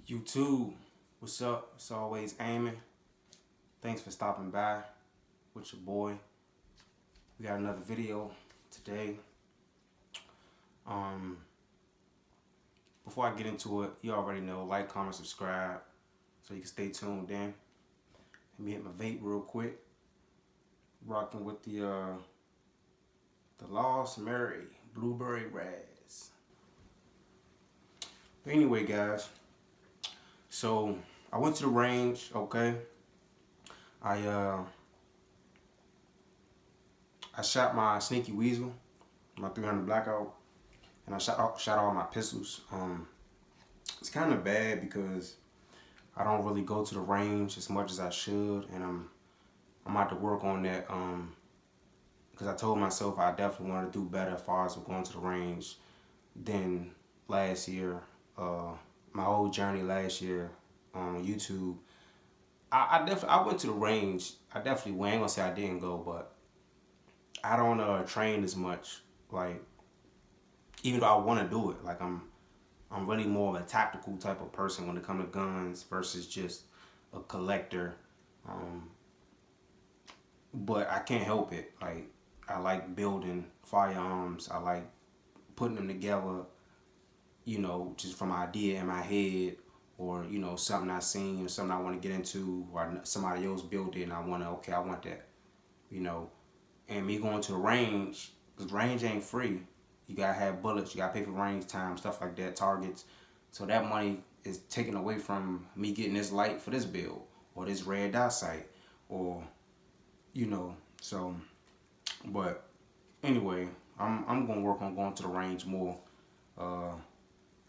YouTube, what's up? It's always aiming. Thanks for stopping by with your boy. We got another video today. Before I get into it, you already know, like, comment, subscribe, so you can stay tuned in. Let me hit my vape real quick. Rocking with the Lost Mary Blueberry Raz. But anyway, guys, so I went to the range. Okay, I shot my Sneaky Weasel, my 300 blackout, and I shot all my pistols. It's kind of bad because I don't really go to the range as much as I should, and I'm about to work on that. Because I told myself I definitely want to do better as far as going to the range than last year. My whole journey last year on YouTube, I went to the range. I definitely went. I ain't gonna say I didn't go, but I don't train as much. Like, even though I want to do it, like I'm really more of a tactical type of person when it comes to guns versus just a collector. But I can't help it. Like, I like building firearms. I like putting them together, you know, just from an idea in my head, or, you know, something I seen or something I want to get into, or somebody else built it and I want that, you know. And me going to the range, because range ain't free. You gotta have bullets, you gotta pay for range time, stuff like that, targets. So that money is taken away from me getting this light for this build, or this red dot sight, or, you know. So, but anyway, I'm gonna work on going to the range more.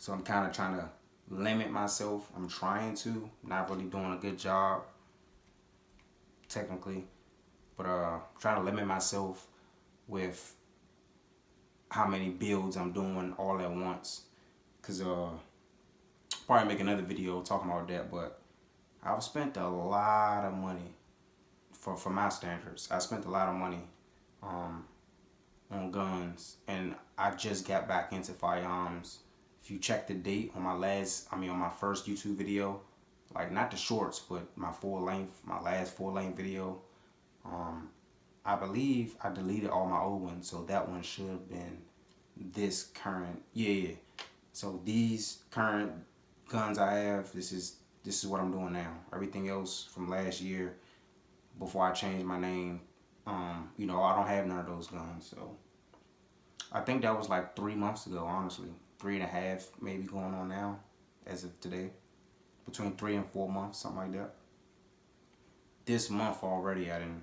So I'm kind of trying to limit myself. I'm trying to, not really doing a good job technically, but trying to limit myself with how many builds I'm doing all at once. Cause probably make another video talking about that. But I've spent a lot of money for my standards. I spent a lot of money on guns, and I just got back into firearms. If you check the date on my first YouTube video, like not the shorts, but my last full length video, I believe I deleted all my old ones, so that one should have been this current. Yeah. So these current guns I have, this is what I'm doing now. Everything else from last year, before I changed my name, you know, I don't have none of those guns. So I think that was like 3 months ago, honestly. 3.5 maybe going on now, as of today. Between 3 and 4 months, something like that. This month already, I didn't.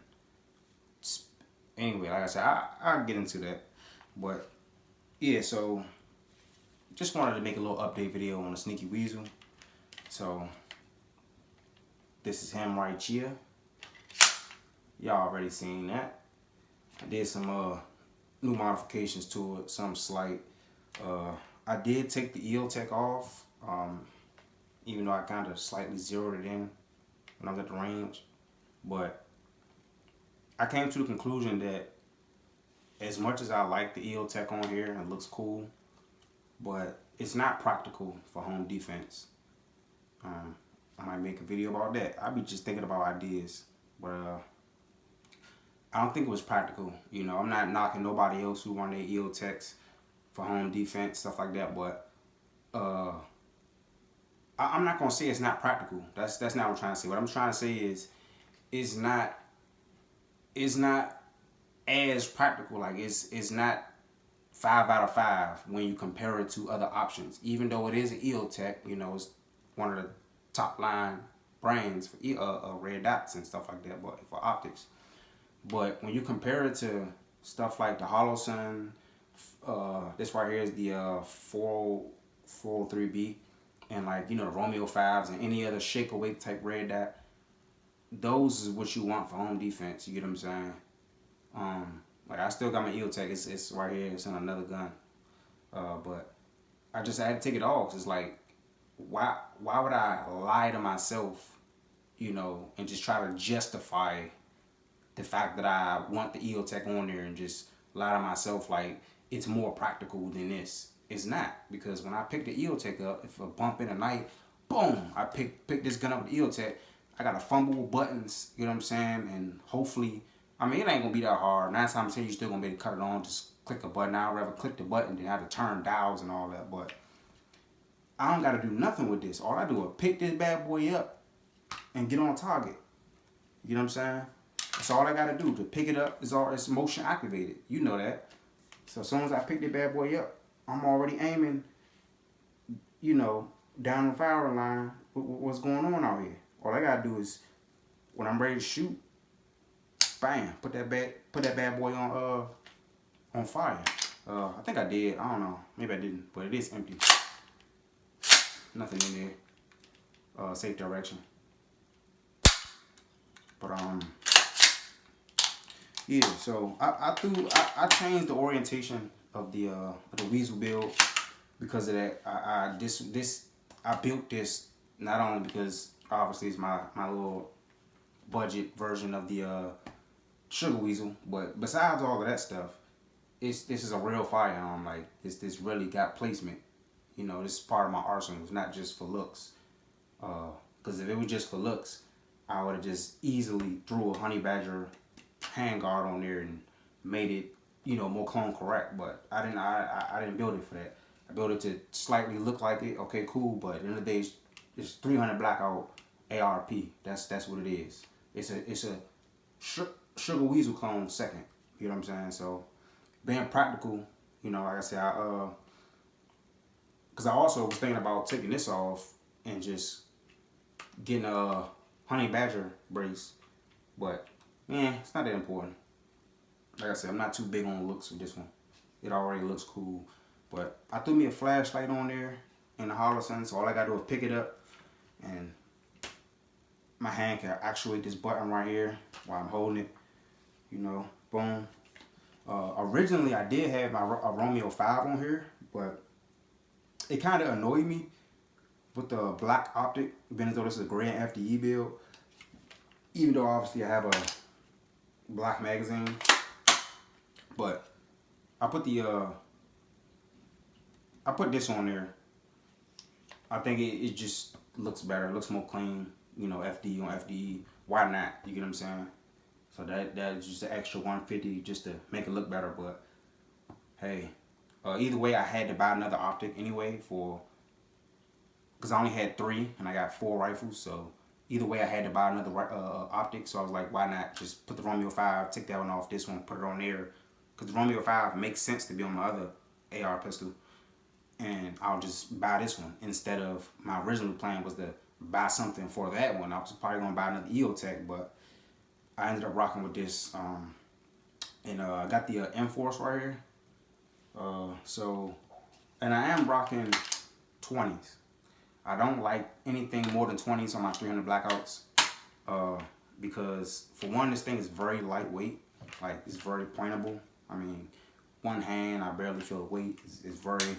Anyway, like I said, I'll get into that. But yeah, so just wanted to make a little update video on the Sneaky Weasel. So this is him right here. Y'all already seen that. I did some new modifications to it, some slight. I did take the EOTech off, even though I kind of slightly zeroed it in when I was at the range. But I came to the conclusion that as much as I like the EOTech on here and it looks cool, but it's not practical for home defense. I might make a video about that. I be just thinking about ideas, but I don't think it was practical. You know, I'm not knocking nobody else who run their EOTechs for home defense, stuff like that, but I'm not gonna say it's not practical. That's not what I'm trying to say. What I'm trying to say is it's not as practical. Like it's not 5 out of 5 when you compare it to other options. Even though it is an EOTech, you know, it's one of the top line brands for red dots and stuff like that, but for optics. But when you compare it to stuff like the Holosun, this right here is the 403B, and like, you know, the Romeo 5s and any other shake away type red dot, those is what you want for home defense. You get what I'm saying? Like, I still got my EOTech. It's right here. It's in another gun. But I had to take it off. It's like, why would I lie to myself, you know, and just try to justify the fact that I want the EOTech on there and just lie to myself like it's more practical than this? It's not, because when I pick the EOTech up, if a bump in the night boom, I pick this gun up with the EOTech. I got to fumble with buttons, you know what I'm saying? And hopefully, I mean, it ain't going to be that hard. 9 times out of 10, you're still going to be able to cut it on. Just click a button. I'd rather click the button than have to turn dials and all that. But I don't got to do nothing with this. All I do is pick this bad boy up and get on target. You know what I'm saying? That's all I got to do. To pick it up, it's motion activated. You know that. So as soon as I pick the bad boy up, I'm already aiming, you know, down the firing line with what's going on out here. All I gotta do is, when I'm ready to shoot, bam, put that bad boy on fire. I think I did. I don't know. Maybe I didn't, but it is empty. Nothing in there. Safe direction. But yeah. So I changed the orientation of the Weasel build because of that. I built this not only because obviously it's my little budget version of the Sugar Weasel, but besides all of that stuff, this is a real firearm. Like this really got placement. You know, this is part of my arsenal. It's not just for looks. Because if it was just for looks, I would have just easily threw a honey badger handguard on there and made it, you know, more clone correct. But I didn't build it for that. I built it to slightly look like it. Okay, cool. But at the end of the day, it's 300 blackout ARP. That's what it is. It's a Sugar Weasel clone second. You know what I'm saying? So being practical, you know, like I said, because I also was thinking about taking this off and just getting a honey badger brace, but it's not that important. Like I said, I'm not too big on looks with this one. It already looks cool, but I threw me a flashlight on there in the hollow sun, so all I gotta do is pick it up, and my hand can actuate this button right here while I'm holding it. You know, boom. Originally, I did have a Romeo 5 on here, but it kind of annoyed me with the black optic, being as though this is a gray and FDE build. Even though obviously I have a black magazine, but I put this on there. I think it just looks better. It looks more clean. You know, FDE on FDE. Why not? You get what I'm saying? So that's just an extra $150 just to make it look better. But hey, either way, I had to buy another optic anyway because I only had 3 and I got 4 rifles. So either way, I had to buy another optic. So I was like, why not just put the Romeo 5, take that one off this one, put it on there, because the Romeo 5 makes sense to be on my other AR pistol, and I'll just buy this one instead of my original plan was to buy something for that one. I was probably gonna buy another EOTech, but I ended up rocking with this, and I got the M-Force right here. And I am rocking 20s. I don't like anything more than 20s on my 300 blackouts, because for one, this thing is very lightweight. Like, it's very pointable. I mean, one hand, I barely feel the weight. It's very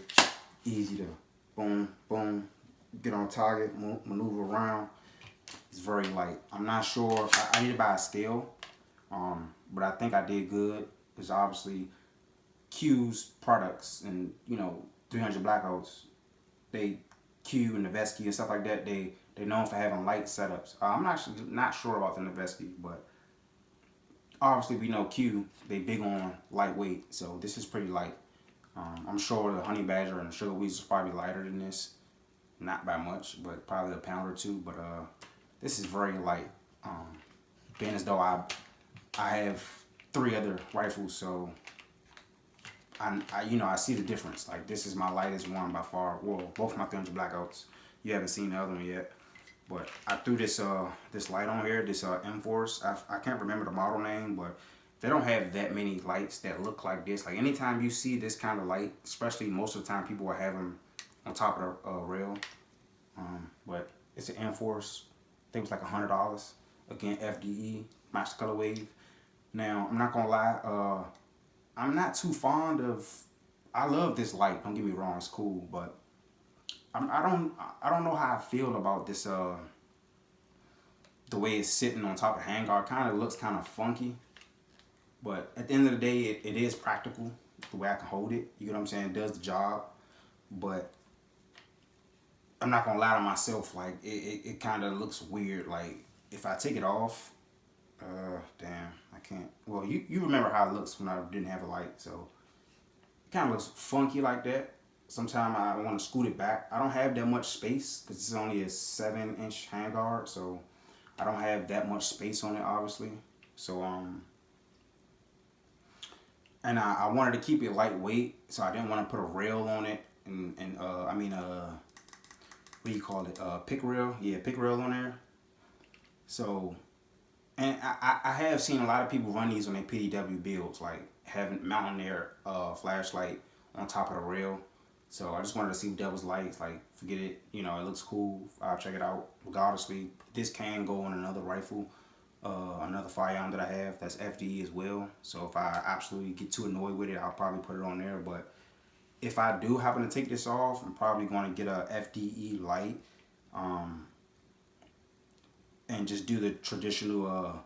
easy to boom, boom, get on target, maneuver around. It's very light. I'm not sure. I need to buy a scale, but I think I did good. Because obviously, Q's products and, you know, 300 blackouts, Q and Noveski and stuff like that, they're known for having light setups. I'm not sure about the Noveski, but obviously we know Q, they big on lightweight, so this is pretty light. I'm sure the Honey Badger and the Sugar Weasel is probably lighter than this, not by much, but probably a pound or two. But this is very light. Being as though I have 3 other rifles, so I see the difference. Like, this is my lightest one by far. Well, both my 300 blackouts. You haven't seen the other one yet, but I threw this light on here, this M-Force. I can't remember the model name, but they don't have that many lights that look like this. Like, anytime you see this kind of light, especially most of the time people will have them on top of the rail. But it's an M-Force. I think it was like $100. Again, FDE, matched color wave. Now, I'm not gonna lie, I'm not too fond of. I love this light. Don't get me wrong, it's cool, but I don't know how I feel about this. The way it's sitting on top of the handguard kind of looks kind of funky, but at the end of the day, it is practical the way I can hold it. You know what I'm saying? It does the job, but I'm not gonna lie to myself, like it kind of looks weird. Like if I take it off, damn, I can't. Well, you remember how it looks when I didn't have a light, so it kind of looks funky like that. Sometimes I want to scoot it back. I don't have that much space because it's only a 7-inch handguard, so I don't have that much space on it, obviously. So and I wanted to keep it lightweight, so I didn't want to put a rail on it, and I mean what do you call it? Pick rail, yeah, pick rail on there. So, and I have seen a lot of people run these on their PDW builds, like having mounting their flashlight on top of the rail. So I just wanted to see what that was like. It's like, forget it, you know, it looks cool. I'll check it out. Regardlessly, this can go on another rifle, another firearm that I have that's FDE as well. So if I absolutely get too annoyed with it, I'll probably put it on there. But if I do happen to take this off, I'm probably going to get a FDE light, and just do the traditional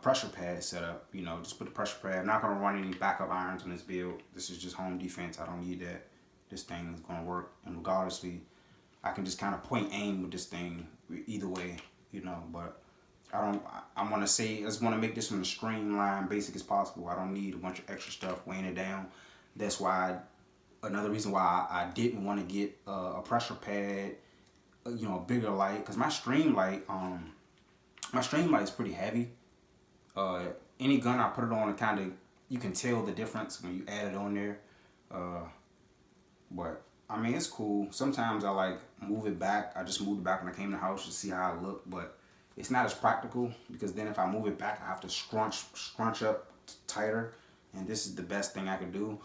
pressure pad setup. You know, just put the pressure pad. I'm not gonna run any backup irons on this build. This is just home defense. I don't need that. This thing is gonna work, and regardlessly, I can just kind of point aim with this thing either way. You know, but I don't. I want to say I just want to make this one as streamlined, basic as possible. I don't need a bunch of extra stuff weighing it down. That's why another reason why I didn't want to get a pressure pad, you know, a bigger light, because my stream light is pretty heavy. Any gun I put it on, it kind of, you can tell the difference when you add it on there. But I mean, it's cool. Sometimes I like move it back. I just moved it back when I came to the house to see how it looked, but it's not as practical because then if I move it back, I have to scrunch up tighter, and this is the best thing I could do.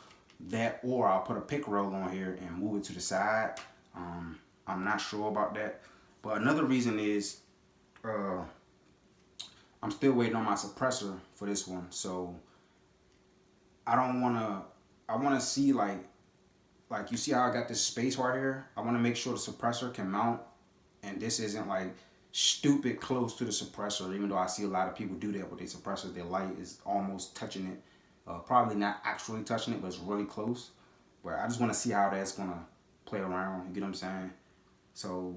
That, or I'll put a pick roll on here and move it to the side. I'm not sure about that, but another reason is I'm still waiting on my suppressor for this one, so I don't wanna. I wanna see like you see how I got this space right here. I wanna make sure the suppressor can mount, and this isn't like stupid close to the suppressor. Even though I see a lot of people do that with their suppressors, their light is almost touching it. Probably not actually touching it, but it's really close. But I just want to see how that's gonna play around. You get what I'm saying? So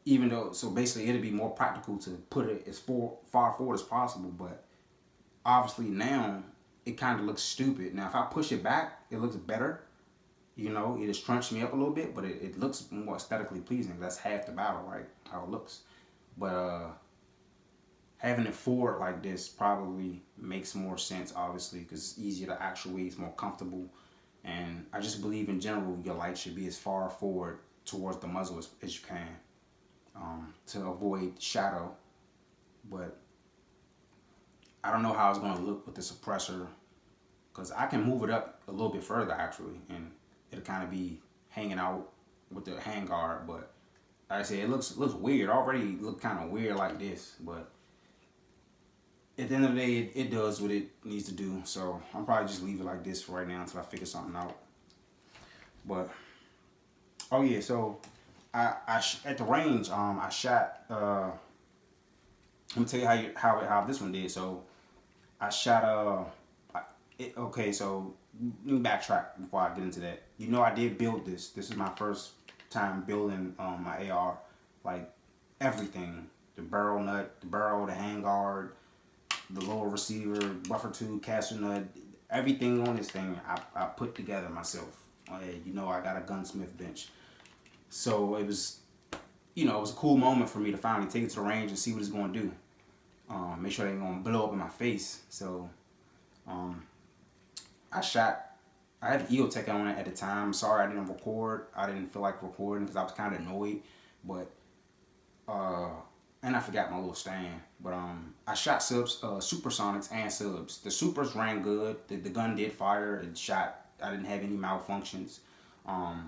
even though, so basically it'd be more practical to put it as far forward as possible, but obviously now it kind of looks stupid. Now if I push it back, it looks better. You know, it just scrunched me up a little bit, but it looks more aesthetically pleasing. That's half the battle, right? How it looks. But having it forward like this probably makes more sense, obviously, because it's easier to actuate, it's more comfortable. And I just believe in general, your light should be as far forward towards the muzzle as you can, to avoid shadow. But I don't know how it's going to look with the suppressor, because I can move it up a little bit further actually, and it'll kind of be hanging out with the handguard. But like I said, it looks weird. Already look kind of weird like this, but at the end of the day, it does what it needs to do. So I'm probably just leave it like this for right now until I figure something out. But oh yeah, so I at the range, I shot. Let me tell you how this one did. So I shot okay, so let me backtrack before I get into that. You know, I did build this. This is my first time building my AR, like everything: the barrel nut, the barrel, the handguard, the lower receiver, buffer tube, caster nut, everything on this thing I put together myself. You know, I got a gunsmith bench, so it was, you know, it was a cool moment for me to finally take it to the range and see what it's going to do. Make sure it ain't going to blow up in my face. So I had the EOTech on it at the time. Sorry I didn't record. I didn't feel like recording because I was kind of annoyed. But and I forgot my little stand. But I shot subs, supersonics and subs. The supers ran good. The gun did fire. It shot. I didn't have any malfunctions. I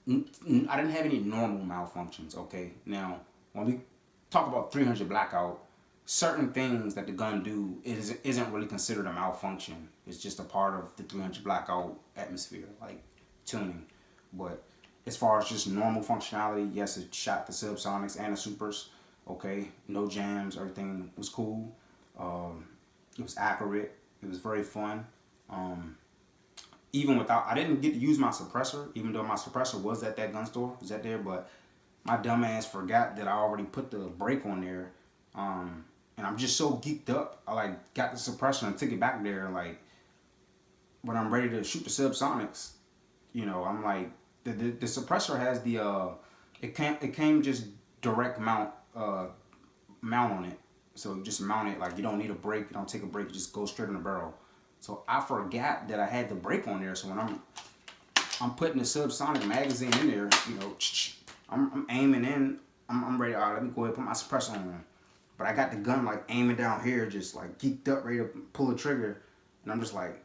didn't have any normal malfunctions. Okay. Now when we talk about 300 blackout, certain things that the gun do isn't really considered a malfunction. It's just a part of the 300 blackout atmosphere, like tuning. But as far as just normal functionality, yes, it shot the subsonics and the supers. Okay, no jams, everything was cool. It was accurate. It was very fun. even without, I didn't get to use my suppressor, even though my suppressor was at that gun store, was at there, but my dumb ass forgot that I already put the brake on there. And I'm just so geeked up. I like got the suppressor and took it back there. Like when I'm ready to shoot the subsonics, you know, I'm like the suppressor has the it came just direct mount on it. So just mount it, like you don't need a brake, you don't take a brake, you just go straight in the barrel. So I forgot that I had the brake on there. So when I'm putting the subsonic magazine in there, you know, I'm aiming in, I'm ready. All right, let me go ahead and put my suppressor on. But I got the gun like aiming down here, just like geeked up, ready to pull the trigger, and I'm just like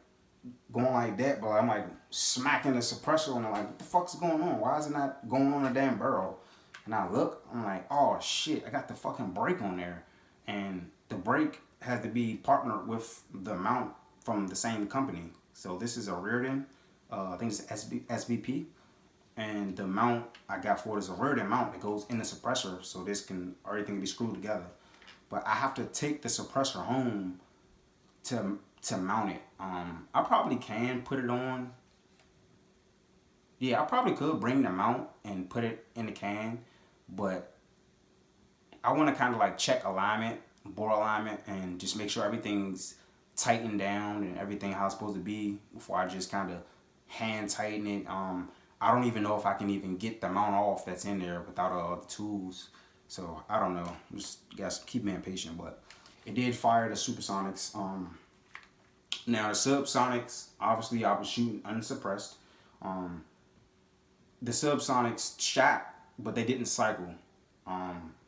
going like that. But I'm like smacking the suppressor on it, like what the fuck's going on? Why is it not going on the damn barrel? And I look, I'm like, oh shit, I got the fucking brake on there. And the brake has to be partnered with the mount from the same company. So this is a Reardon, I think it's SVP. And the mount I got for it is a Reardon mount that goes in the suppressor. So everything can be screwed together. But I have to take the suppressor home to mount it. I probably can put it on. Yeah, I probably could bring the mount and put it in the can. But I want to kind of like check alignment, bore alignment, and just make sure everything's tightened down and everything how it's supposed to be before I just kind of hand tighten it. I don't even know if I can even get the mount off that's in there without the tools. So I don't know. Just guys keep being patient, but it did fire the supersonics. Now the subsonics, obviously I was shooting unsuppressed. The subsonics shot, but they didn't cycle.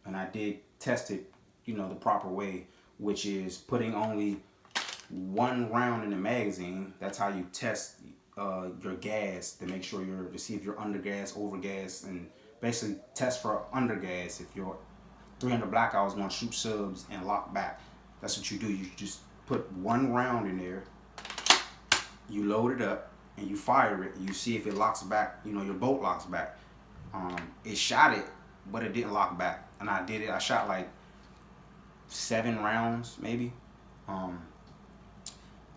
And I did test it, you know, the proper way, which is putting only one round in the magazine. That's how you test your gas to make sure to see if you're under gas, over gas, and basically test for under gas. If you're 300 blackout is going to shoot subs and lock back, that's what you do. You just put one round in there, you load it up, and you fire it. You see if it locks back. You know, your bolt locks back. It shot it, but it didn't lock back. And I did it. I shot like 7 rounds, maybe.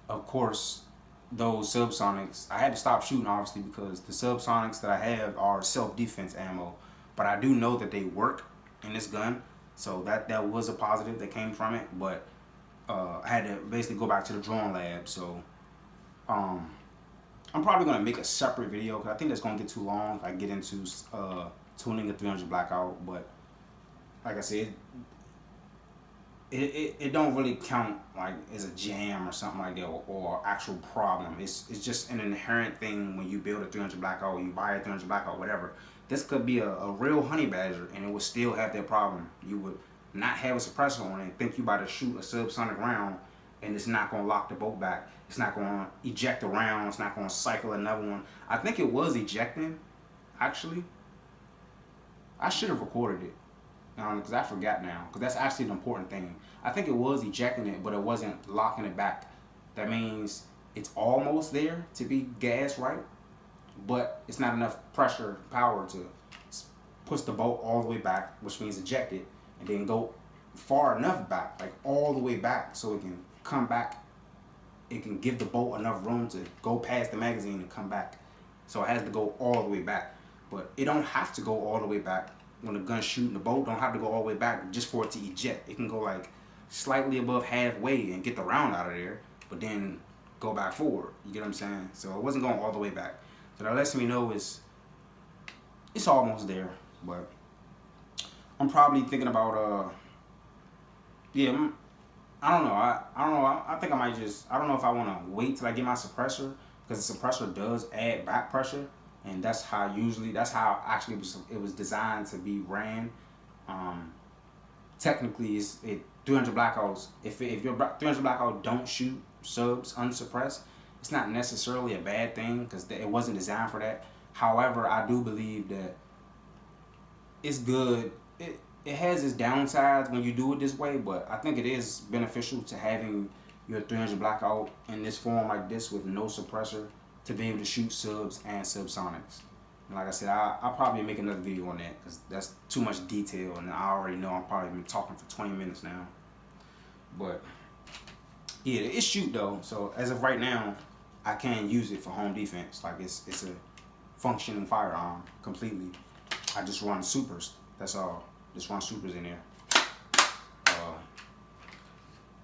Of course, those subsonics, I had to stop shooting obviously because the subsonics that I have are self-defense ammo. But I do know that they work in this gun, so that was a positive that came from it. But I had to basically go back to the drawing lab. So I'm probably gonna make a separate video because I think that's gonna get too long if I get into tuning a 300 blackout. But like I said, it don't really count like as a jam or something like that or actual problem. It's just an inherent thing when you build a 300 blackout, you buy a 300 blackout, whatever. This could be a real honey badger and it would still have that problem. You would not have a suppressor on it and think you about to shoot a subsonic round and it's not going to lock the bolt back. It's not going to eject a round. It's not going to cycle another one. I think it was ejecting, actually. I should have recorded it because I forgot now, because that's actually an important thing. I think it was ejecting it, but it wasn't locking it back. That means it's almost there to be gas right, but it's not enough pressure, power to push the bolt all the way back, which means eject it, and then go far enough back, like all the way back, so it can come back. It can give the bolt enough room to go past the magazine and come back. So it has to go all the way back, but it don't have to go all the way back. When the gun's shooting, the bolt don't have to go all the way back just for it to eject. It can go like slightly above halfway and get the round out of there, but then go back forward. You get what I'm saying? So it wasn't going all the way back. So that lets me know it's almost there. But I'm probably thinking about yeah. I don't know. I don't know. I think I might just. I don't know if I want to wait till I get my suppressor, because the suppressor does add back pressure, and that's how actually it was designed to be ran. Technically, it's 300 blackouts. If your 300 blackout don't shoot subs unsuppressed, it's not necessarily a bad thing because it wasn't designed for that. However, I do believe that it's good. It has its downsides when you do it this way, but I think it is beneficial to having your 300 blackout in this form like this with no suppressor to be able to shoot subs and subsonics. And like I said, I'll probably make another video on that because that's too much detail, and I already know I'm probably been talking for 20 minutes now. But yeah, it shoot though. So as of right now, I can use it for home defense. Like it's a functioning firearm completely. I just run supers. That's all. Just run supers in there.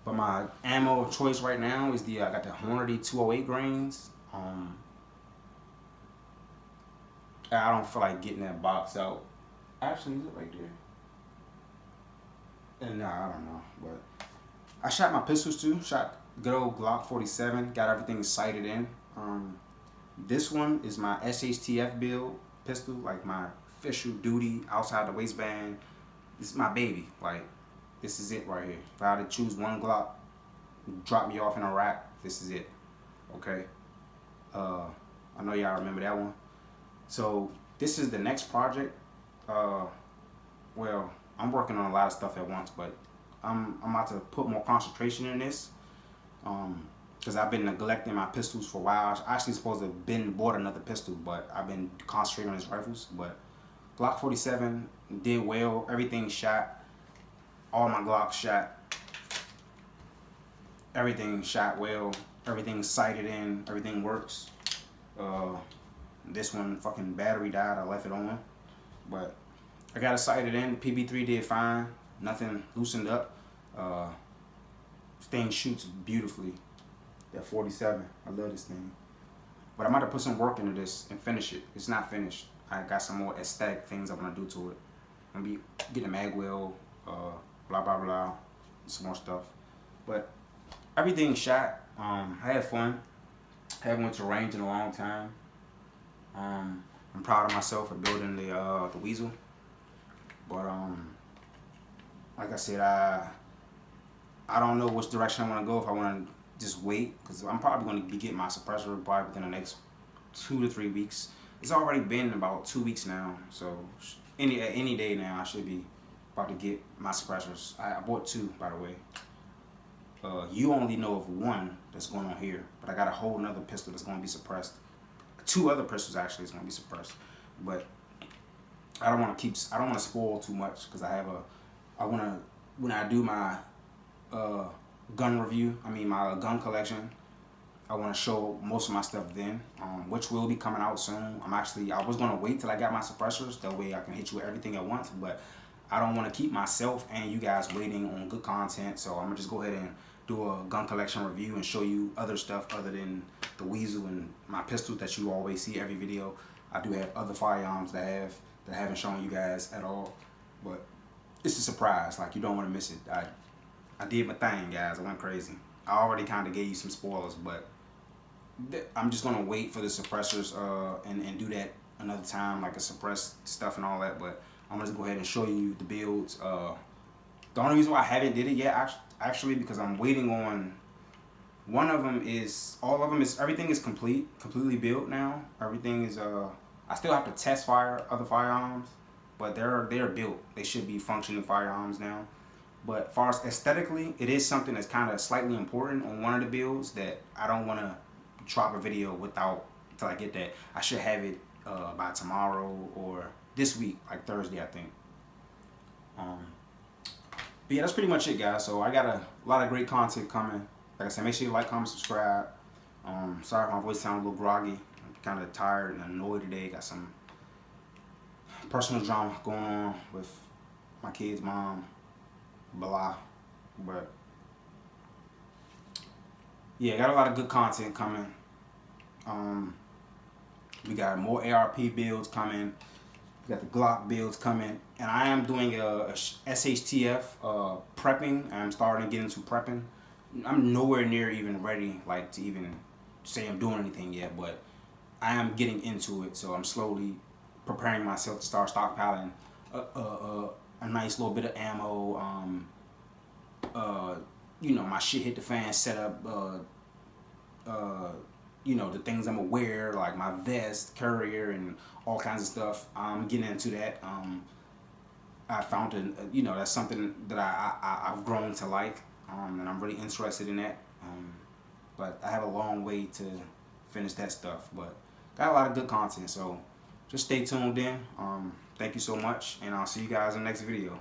But my ammo of choice right now is I got the Hornady 208 grains. I don't feel like getting that box out. Actually, is it right there? And nah, I don't know. But I shot my pistols too. Shot good old Glock 47. Got everything sighted in. This one is my SHTF build pistol, like my official duty outside the waistband. This is my baby. Like, this is it right here. If I had to choose one Glock, drop me off in Iraq, this is it. Okay. I know y'all remember that one. So this is the next project. Well, I'm working on a lot of stuff at once, but I'm about to put more concentration in this. Because I've been neglecting my pistols for a while. I actually supposed to have been bought another pistol, but I've been concentrating on these rifles. But Glock 47 did well. Everything shot. All my Glocks shot. Everything shot well. Everything sighted in. Everything works. This one fucking battery died. I left it on. But I got it sighted in. PB3 did fine. Nothing loosened up. This thing shoots beautifully. That 47. I love this thing. But I'm about to put some work into this and finish it. It's not finished. I got some more aesthetic things I want to do to it. I'm going to be getting a mag wheel, blah, blah, blah. Some more stuff. But everything shot. I had fun. I haven't went to range in a long time. I'm proud of myself for building the Weasel. But like I said, I don't know which direction I want to go. If I want to just wait, because I'm probably going to be getting my suppressor probably within the next 2 to 3 weeks. It's already been about 2 weeks now, so any day now I should be about to get my suppressors. I bought 2, by the way. You only know of one that's going on here, but I got a whole nother pistol that's going to be suppressed. 2 other pistols actually is going to be suppressed, but I don't want to spoil too much, because when I do my gun review, my gun collection, I want to show most of my stuff then, which will be coming out soon. I was going to wait till I got my suppressors, that way I can hit you with everything at once, but I don't want to keep myself and you guys waiting on good content, so I'm going to just go ahead and do a gun collection review and show you other stuff other than the Weasel and my pistols that you always see every video. I do have other firearms that I haven't shown you guys at all, but it's a surprise. Like, you don't want to miss it. I did my thing, guys. I went crazy. I already kind of gave you some spoilers, but I'm just gonna wait for the suppressors and do that another time, like a suppressed stuff and all that. But I'm gonna just go ahead and show you the builds. The only reason why I haven't did it yet, actually, because I'm waiting on one of them. Everything is completely built now. Everything is I still have to test other firearms, but they're built. They should be functioning firearms now. But as far as aesthetically, it is something that's kind of slightly important on one of the builds that I don't want to drop a video without until I get that. I should have it by tomorrow or this week, like Thursday, I think. But yeah, that's pretty much it, guys. So I got a lot of great content coming. Like I said, make sure you like, comment, subscribe. Sorry if my voice sounds a little groggy. I'm kind of tired and annoyed today. Got some personal drama going on with my kid's mom. Blah. But yeah, got a lot of good content coming. We got more ARP builds coming. We got the Glock builds coming, and I am doing a SHTF prepping. I'm starting to get into prepping. I'm nowhere near even ready, like, to even say I'm doing anything yet, but I am getting into it. So I'm slowly preparing myself to start stockpiling a nice little bit of ammo. My shit hit the fan setup. The things I'm gonna wear, like my vest, courier, and all kinds of stuff. I'm getting into that. I found that's something that I've grown to like, and I'm really interested in that. But I have a long way to finish that stuff. But got a lot of good content, so just stay tuned in. Thank you so much, and I'll see you guys in the next video.